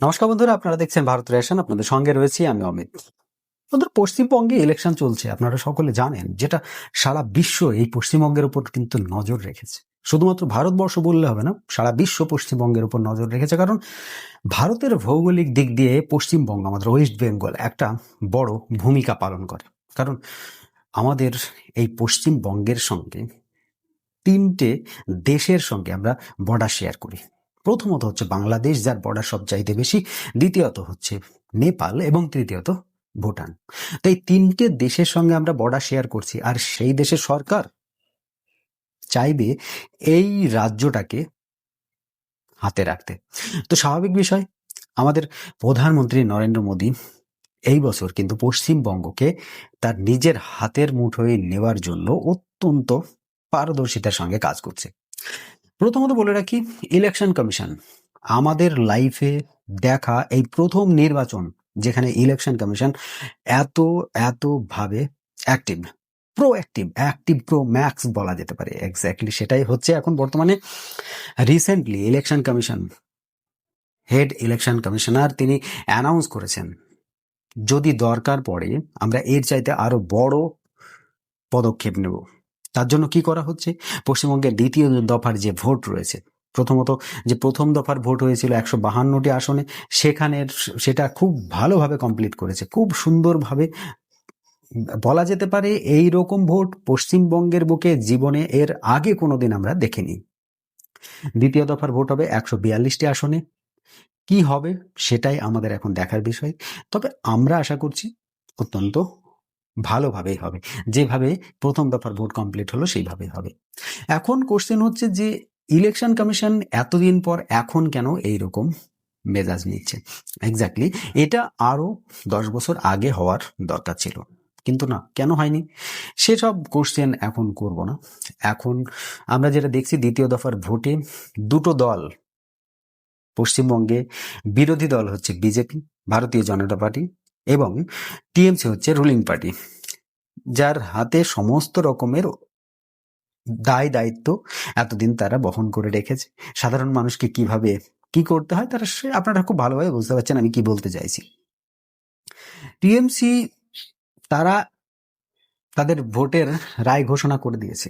নমস্কার বন্ধুরা, আপনারা দেখছেন ভারত রেশন। আপনাদের সঙ্গে রয়েছি আমি অমিত। বন্ধুরা, পশ্চিমবঙ্গে ইলেকশন চলছে, আপনারা সকলে জানেন, যেটা সারা বিশ্ব এই পশ্চিমবঙ্গের উপর কিন্তু নজর রেখেছে। শুধুমাত্র ভারতবর্ষ বললে হবে না, সারা বিশ্ব পশ্চিমবঙ্গের উপর নজর রেখেছে। কারণ ভারতের ভৌগোলিক দিক দিয়ে পশ্চিমবঙ্গ, আমাদের ওয়েস্ট বেঙ্গল, একটা বড় ভূমিকা পালন করে। কারণ আমাদের এই পশ্চিমবঙ্গের সঙ্গে তিনটে দেশের সঙ্গে আমরা বর্ডার শেয়ার করি। প্রথমত হচ্ছে বাংলাদেশ, যার বর্ডার সবচাইতে বেশি, দ্বিতীয়ত হচ্ছে নেপাল এবং তৃতীয়ত ভুটান। তো এই তিনটে দেশের সঙ্গে আমরা বর্ডার শেয়ার করছি, আর সেই দেশের সরকার চাইবে এই রাজ্যটাকে হাতে রাখতে। তো স্বাভাবিক বিষয়, আমাদের প্রধানমন্ত্রী নরেন্দ্র মোদী এই বছর কিন্তু পশ্চিমবঙ্গকে তার নিজের হাতের মুঠোয় নেওয়ার জন্য অত্যন্ত পারদর্শিতার সঙ্গে কাজ করছে। প্রথমত বলে রাখি, ইলেকশন কমিশন আমাদের লাইফে দেখা এই প্রথম নির্বাচন যেখানে ইলেকশন কমিশন এত এত ভাবে অ্যাক্টিভ, অ্যাক্টিভ প্রো ম্যাক্স বলা যেতে পারে। এক্স্যাক্টলি সেটাই হচ্ছে এখন বর্তমানে। Recently election commission head election commissioner তিনি অ্যানাউন্স করেছেন, যদি দরকার পড়ে আমরা এর চাইতে আরো বড় পদক্ষেপ নেব। তার জন্য কি করা হচ্ছে, পশ্চিমবঙ্গের দ্বিতীয় দফার যে ভোট রয়েছে, প্রথমত যে প্রথম দফার ভোট হয়েছিল 152টি আসনে, সেটা খুব ভালোভাবে কমপ্লিট করেছে, খুব সুন্দরভাবে। বলা যেতে পারে এই রকম ভোট পশ্চিমবঙ্গের বুকে জীবনে এর আগে কোনোদিন আমরা দেখিনি। দ্বিতীয় দফার ভোট হবে 142টি আসনে। কি হবে সেটাই আমাদের এখন দেখার বিষয়। তবে আমরা আশা করছি অত্যন্ত ভালোভাবেই হবে, যেভাবে প্রথম দফার ভোট কমপ্লিট হলো সেইভাবেই হবে। এখন কোশ্চেন হচ্ছে যে ইলেকশন কমিশন এতদিন পর এখন কেন এইরকম মেজাজ নিচ্ছে। এক্স্যাক্টলি এটা আরো 10 বছর আগে হওয়ার দরকার ছিল, কিন্তু না, কেন হয়নি সেসব কোশ্চেন এখন করব না। এখন আমরা যেটা দেখছি, দ্বিতীয় দফার ভোটে দুটো দল পশ্চিমবঙ্গে, বিরোধী দল হচ্ছে বিজেপি, ভারতীয় জনতা পার্টি, এবং টিএমসি হচ্ছে রুলিং পার্টি, যার হাতে সমস্ত রকমের দায় দায়িত্ব এতদিন তারা বহন করে রেখেছে। সাধারণ মানুষকে কিভাবে কি করতে হয় তারা আপনারা খুব ভালোভাবে বুঝতে পারছেন আমি কি বলতে চাইছি। টিএমসি তারা তাদের ভোটের রায় ঘোষণা করে দিয়েছে।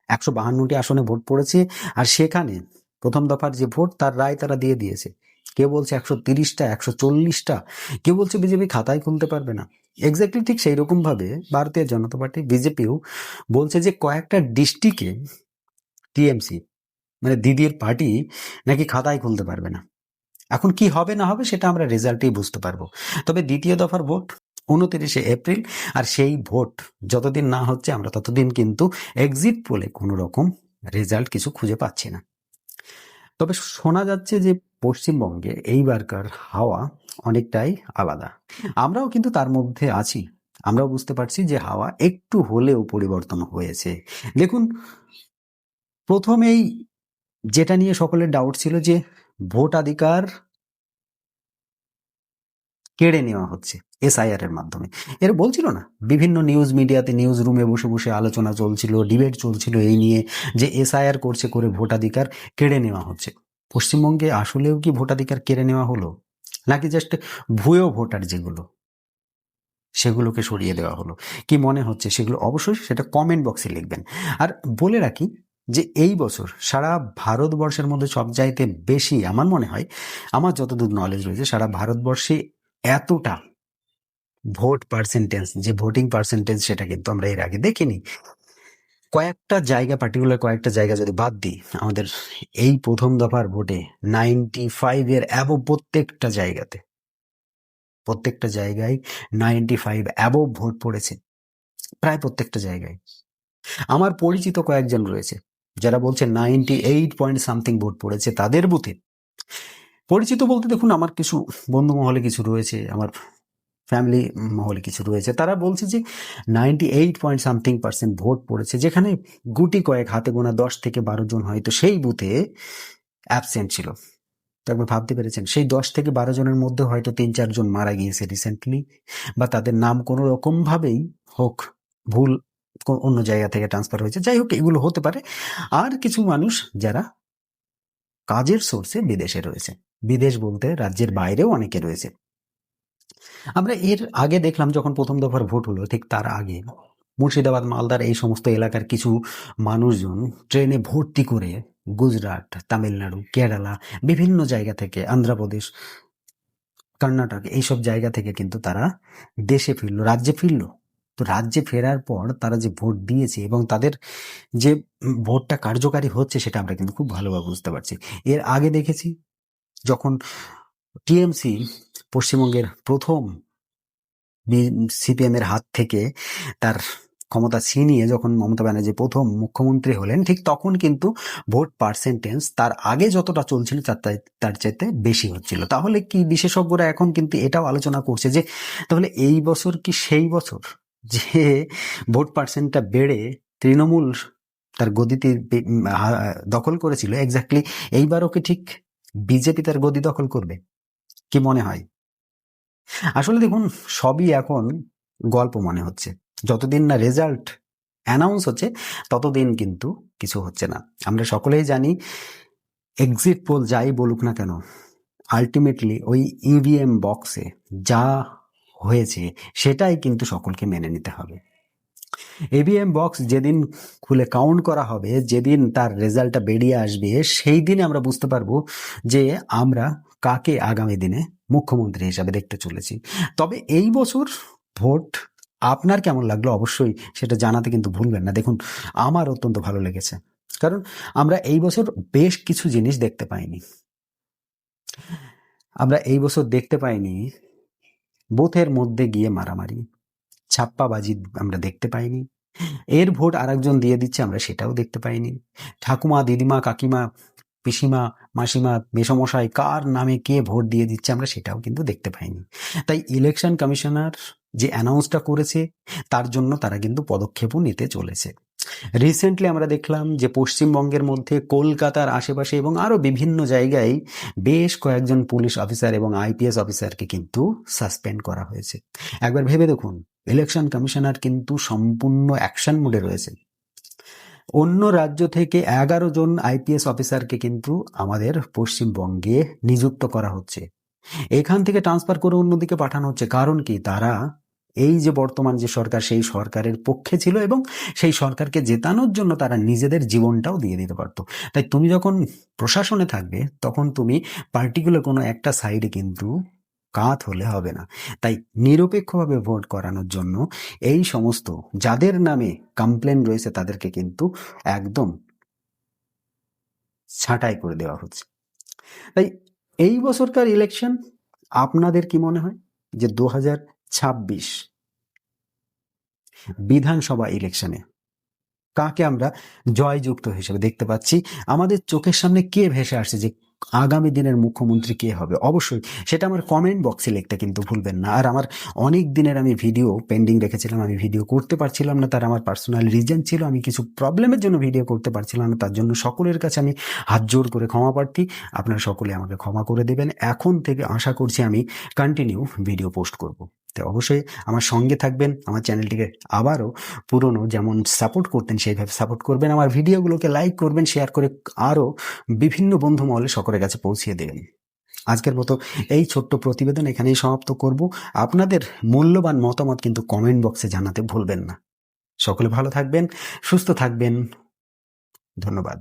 152টি আসনে ভোট পড়েছে, আর সেখানে প্রথম দফার যে ভোট তার রায় তারা দিয়ে দিয়েছে। কেউ বলছে 130টা, 140টা, কেউ বলছে বিজেপি খাতায় খুলতে পারবে না। এক্স্যাক্টলি ঠিক সেই রকম ভাবে ভারতীয় জনতা পার্টি, বিজেপিও বলছে যে কয়েকটা ডিস্ট্রিক্টে টিএমসি মানে দিদির পার্টি নাকি খাতায় খুলতে পারবে না। এখন কি হবে না হবে সেটা আমরা রেজাল্টেই বুঝতে পারবো। তবে দ্বিতীয় দফার ভোট 29শে এপ্রিল, আর সেই ভোট যতদিন না হচ্ছে আমরা ততদিন কিন্তু এক্সিট পোলে কোনো রকম রেজাল্ট কিছু খুঁজে পাচ্ছি না। তবে শোনা যাচ্ছে যে পশ্চিমবঙ্গে এইবারকার হাওয়া অনেকটাই আলাদা। আমরাও কিন্তু তার মধ্যে আছি, আমরাও বুঝতে পারছি যে হাওয়া একটু হলেও পরিবর্তন হয়েছে। দেখুন, প্রথমেই যেটা নিয়ে সকলের ডাউট ছিল যে ভোটাধিকার কেড়ে নেওয়া হচ্ছে এসআইআর এর মাধ্যমে। এর বলছিল না, বিভিন্ন নিউজ মিডিয়াতে, নিউজ রুমে বসে বসে আলোচনা চলছিল, ডিবেট চলছিল এই নিয়ে, যে এসআইআর করছে করে ভোটাধিকার কেড়ে নেওয়া হচ্ছে। পশ্চিমবঙ্গে আসলেও কি ভোটাধিকার কেড়ে নেওয়া হলো, নাকি জাস্ট ভুয়ো ভোটার যেগুলো সেগুলোকে সরিয়ে দেওয়া হলো? কি মনে হচ্ছে সেগুলো অবশ্যই সেটা কমেন্ট বক্সে লিখবেন। আর বলে রাখি যে এই বছর সারা ভারতবর্ষের মধ্যে সবচাইতে বেশি, আমার মনে হয়, আমার যতদূর নলেজ রয়েছে, সারা ভারতবর্ষে এতটা ভোট পার্সেন্টেজ, যে ভোটিং পার্সেন্টেজ, সেটা কিন্তু আমরা এর আগে দেখিনি। কয়েকটা জায়গা, পার্টিকুলার কয়েকটা জায়গা যদি বাদ দিই, আমাদের এই প্রথম দফার ভোটে 95 অ্যাবভ প্রত্যেকটা জায়গায় 95 অ্যাবভ ভোট পড়েছে, প্রায় প্রত্যেকটা জায়গায়। আমার পরিচিত কয়েকজন রয়েছে যারা বলছে 98 পয়েন্ট সামথিং ভোট পড়েছে তাদের বুথে। পরিচিত বলতে দেখুন, আমার কিছু বন্ধু মহলে কিছু রয়েছে, আমার ফ্যামিলি মহলে কিছু রয়েছে, তারা বলছে যে 98 পয়েন্ট সামথিং % ভোট পড়েছে, যেখানে গুটি কয়েক, হাতে গোনা 10 থেকে 12 জন হয়তো সেই বুথে অ্যাবসেন্ট ছিল। তো একবার ভাবতে পেরেছেন, সেই 10 থেকে 12 জনের মধ্যে হয়তো 3-4 জন মারা গিয়েছে রিসেন্টলি, বা তাদের নাম কোনো রকম ভাবেই হোক ভুল অন্য জায়গা থেকে ট্রান্সফার হয়েছে, যাই হোক এগুলো হতে পারে। আর কিছু মানুষ যারা কাজের সোর্সে বিদেশে রয়েছে, বিদেশ বলতে রাজ্যের বাইরেও অনেকে রয়েছে। আমরা এর আগে দেখলাম যখন প্রথম দফার ভোট হলো, ঠিক তার আগে মুর্শিদাবাদ, মালদার এই সমস্ত এলাকার কিছু মানুষজন ট্রেনে ভর্তি করে গুজরাট, তামিলনাড়ু, কেরালা, বিভিন্ন জায়গা থেকে, অন্ধ্রপ্রদেশ, কর্ণাটক, এইসব জায়গা থেকে কিন্তু তারা দেশে ফিরলো, রাজ্যে ফিরলো। তো রাজ্যে ফেরার পর তারা যে ভোট দিয়েছে এবং তাদের যে ভোটটা কার্যকারী হচ্ছে সেটা আমরা কিন্তু খুব ভালোভাবে বুঝতে পারছি। এর আগে দেখেছি যখন টিএমসি পশ্চিমবঙ্গের প্রথম সিপিএম এর হাত থেকে তার ক্ষমতা ছিনিয়ে যখন মমতা ব্যানার্জি প্রথম মুখ্যমন্ত্রী হলেন, ঠিক তখন কিন্তু ভোট পার্সেন্টেজ তার আগে যতটা চলছিল তার চাইতে বেশি হচ্ছিল। তাহলে কি বিশেষজ্ঞরা এখন কিন্তু এটাও আলোচনা করছে যে তাহলে এই বছর কি সেই বছর যে ভোট পার্সেন্টটা বেড়ে তৃণমূল তার গদিতে দখল করেছিল, এক্স্যাক্টলি এইবারও কি ঠিক বিজেপি তার গদি দখল করবে? কি মনে হয়? আসলে দেখুন, সবই এখন গল্প মনে হচ্ছে। যতদিন না রেজাল্ট অ্যানাউন্স হচ্ছে ততদিন কিন্তু কিছু হচ্ছে না। আমরা সকলেই জানি এক্সিট পোল যাই বলুক না কেন, আলটিমেটলি ওই ইভিএম বক্সে যা হয়েছে সেটাই কিন্তু সকলকে মেনে নিতে হবে। ইভিএম বক্স যেদিন খুলে কাউন্ট করা হবে, যেদিন তার রেজাল্টটা বেরিয়ে আসবে, সেই দিনে আমরা বুঝতে পারবো যে আমরা কাকে আগামী দিনে মুখ্যমন্ত্রী হিসাবে দেখতে চলেছি। তবে এই বছর ভোট আপনার কেমন লাগলো অবশ্যই সেটা জানাতে কিন্তু ভুলবেন না। দেখুন, আমার অত্যন্ত ভালো লেগেছে, কারণ আমরা এই বছর বেশ কিছু জিনিস দেখতে পাইনি। আমরা এই বছর দেখতে পাইনি বুথের মধ্যে গিয়ে মারামারি, ছাপ্পাবাজি আমরা দেখতে পাইনি। এর ভোট আরেকজন দিয়ে দিচ্ছে আমরা সেটাও দেখতে পাইনি। ঠাকুমা, দিদিমা, কাকিমা, পিসিমা, মাসিমা, মেসমশাই কার নামে কে ভোট দিয়ে দিচ্ছে আমরা সেটাও কিন্তু দেখতে পাইনি। তাই ইলেকশন কমিশনার যে অ্যানাউন্সটা করেছে তার জন্য তারা কিন্তু পদক্ষেপও নিতে চলেছে। রিসেন্টলি আমরা দেখলাম যে পশ্চিমবঙ্গের মধ্যে কলকাতার আশেপাশে এবং আরো বিভিন্ন জায়গায় বেশ কয়েকজন পুলিশ অফিসার এবং আইপিএস অফিসারকে কিন্তু সাসপেন্ড করা হয়েছে। একবার ভেবে দেখুন, ইলেকশন কমিশনার কিন্তু সম্পূর্ণ অ্যাকশন মোডে রয়েছে। অন্য রাজ্য থেকে 11 জন আইপিএস অফিসারকে কিন্তু আমাদের পশ্চিমবঙ্গে নিযুক্ত করা হচ্ছে, এখান থেকে ট্রান্সফার করে অন্যদিকে পাঠানো হচ্ছে। কারণ কি? তারা এই যে বর্তমান যে সরকার সেই সরকারের পক্ষে ছিল এবং সেই সরকারকে জেতানোর জন্য তারা নিজেদের জীবনটাও দিয়ে দিতে পারতো। তাই তুমি যখন প্রশাসনে থাকবে তখন তুমি পার্টিকুলার কোনো একটা সাইডে কিন্তু কাত হলে হবে না। তাই নিরপেক্ষভাবে ভোট করানোর জন্য এই সমস্ত যাদের নামে কমপ্লেন রয়েছে তাদেরকে কিন্তু একদম ছাঁটাই করে দেওয়া হচ্ছে। তাই এই বছরকার ইলেকশন আপনাদের কি মনে হয় যে 2026 বিধানসভা ইলেকশনে কাকে আমরা জয়যুক্ত হিসেবে দেখতে পাচ্ছি? আমাদের চোখের সামনে কে ভেসে আসছে যে আগামী দিনের মুখ্যমন্ত্রী কে হবে? অবশ্যই সেটা আমার কমেন্ট বক্সে লিখতে কিন্তু ভুলবেন না। আর আমার অনেক দিনের আমি ভিডিও পেন্ডিং রেখেছিলাম, আমি ভিডিও করতে পারছিলাম না, তার আমার পার্সোনাল রিজন ছিল, আমি কিছু প্রবলেমের জন্য ভিডিও করতে পারছিলাম না। তার জন্য সকলের কাছে আমি হাত জোর করে ক্ষমা প্রার্থী। আপনারা সকলে আমাকে ক্ষমা করে দেবেন। এখন থেকে আশা করছি আমি কন্টিনিউ ভিডিও পোস্ট করব। তো অবশ্যই আমার সঙ্গে থাকবেন, আমার চ্যানেলটিকে আবারও পুরনো যেমন সাপোর্ট করতেন সেইভাবে সাপোর্ট করবেন, আমার ভিডিওগুলোকে লাইক করবেন, শেয়ার করে আরও বিভিন্ন বন্ধু মহলে সকলের কাছে পৌঁছিয়ে দেবেন। আজকের মতো এই ছোট্ট প্রতিবেদন এখানেই সমাপ্ত করব। আপনাদের মূল্যবান মতামত কিন্তু কমেন্ট বক্সে জানাতে ভুলবেন না। সকলে ভালো থাকবেন, সুস্থ থাকবেন। ধন্যবাদ।